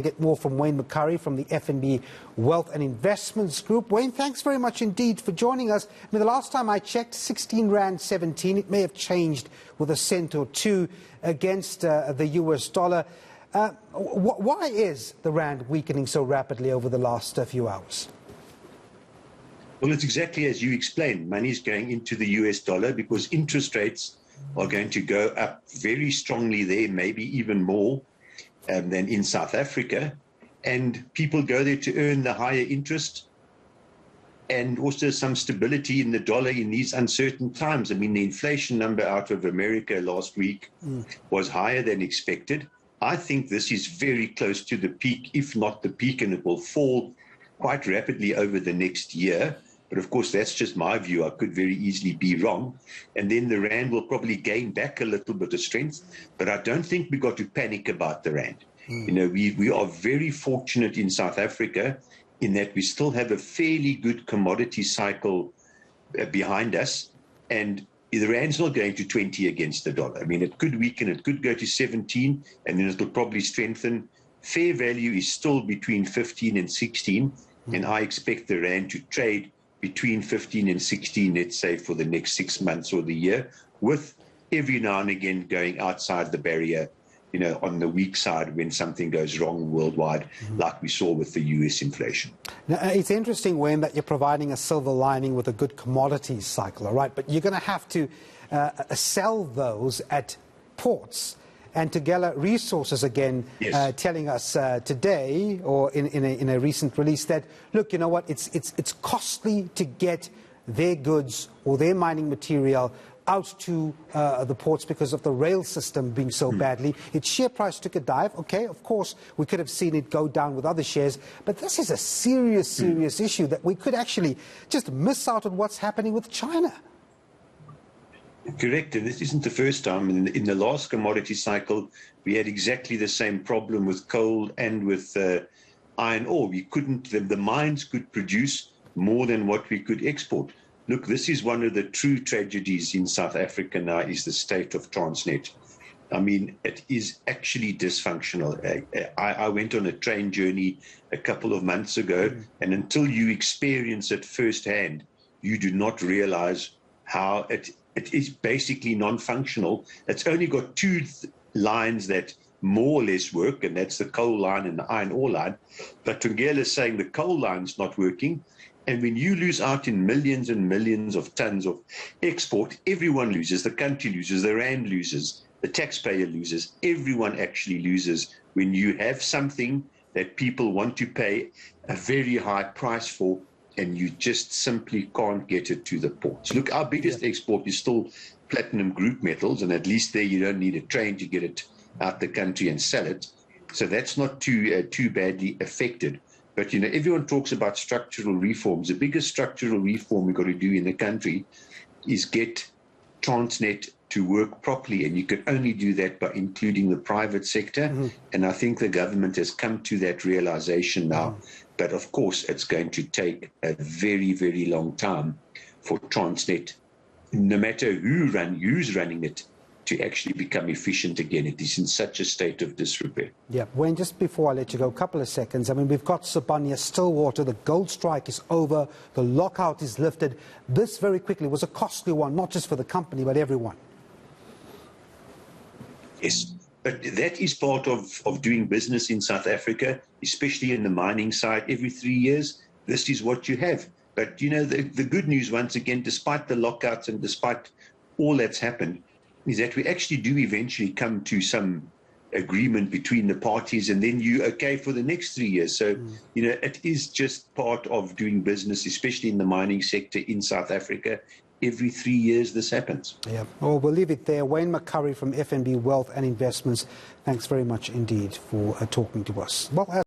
Get more from Wayne McCurry from the FNB Wealth and Investments Group. Wayne, thanks very much indeed for joining us. I mean, the last time I checked, 16 Rand 17. It may have changed with a cent or two against the US dollar. Why is the Rand weakening so rapidly over the last few hours? Well, it's exactly as you explained. Money is going into the US dollar because interest rates are going to go up very strongly there, maybe even more than in South Africa, and people go there to earn the higher interest and also some stability in the dollar in these uncertain times. I mean, the inflation number out of America last week was higher than expected. I think this is very close to the peak, if not the peak, and it will fall quite rapidly over the next year. But of course, that's just my view. I could very easily be wrong. And then the Rand will probably gain back a little bit of strength. But I don't think we've got to panic about the Rand. You know, we are very fortunate in South Africa in that we still have a fairly good commodity cycle behind us. And the Rand's not going to 20 against the dollar. I mean, it could weaken, it could go to 17, and then it'll probably strengthen. Fair value is still between 15 and 16. And I expect the Rand to trade between 15 and 16, let's say, for the next 6 months or the year, with every now and again going outside the barrier, you know, on the weak side when something goes wrong worldwide, like we saw with the US inflation. Now, it's interesting, Wayne, that you're providing a silver lining with a good commodities cycle, all right? But you're going to have to sell those at ports. And Tugela Resources, again, telling us today, or in a recent release, that, look, you know what, it's costly to get their goods or their mining material out to the ports because of the rail system being so badly. Its share price took a dive. Okay, of course, we could have seen it go down with other shares, but this is a serious issue that we could actually just miss out on what's happening with China. Correct, and this isn't the first time. In the last commodity cycle, we had exactly the same problem with coal and with iron ore. We couldn't, the mines could produce more than what we could export. Look, this is one of the true tragedies in South Africa now, is the state of Transnet. I mean, it is actually dysfunctional. I went on a train journey a couple of months ago, and until you experience it firsthand, you do not realize how it is basically non-functional. It's only got two lines that more or less work, and that's the coal line and the iron ore line. But Tugela is saying the coal line's not working. And when you lose out in millions and millions of tons of export, everyone loses. The country loses, the Rand loses, the taxpayer loses. Everyone actually loses when you have something that people want to pay a very high price for, and you just simply can't get it to the ports. Look, our biggest export is still platinum group metals, and at least there you don't need a train to get it out the country and sell it. So that's not too badly affected. But, you know, everyone talks about structural reforms. The biggest structural reform we've got to do in the country is get Transnet to work properly, and you can only do that by including the private sector. And I think the government has come to that realization now. But of course, it's going to take a very, very long time for Transnet, no matter who's running it, to actually become efficient again. It is in such a state of disrepair. Yeah, Wayne, just before I let you go, a couple of seconds. I mean, we've got Sibanye Stillwater, the gold strike is over, the lockout is lifted. This very quickly was a costly one, not just for the company, but everyone. Yes, but that is part of doing business in South Africa, especially in the mining side. Every 3 years, this is what you have. But, you know, the good news, once again, despite the lockouts and despite all that's happened, is that we actually do eventually come to some agreement between the parties, and then you're okay for the next 3 years. So, you know, it is just part of doing business, especially in the mining sector in South Africa. Every 3 years this happens. Yeah, well, we'll leave it there. Wayne McCurry from FNB Wealth and Investments, thanks very much indeed for talking to us. Well,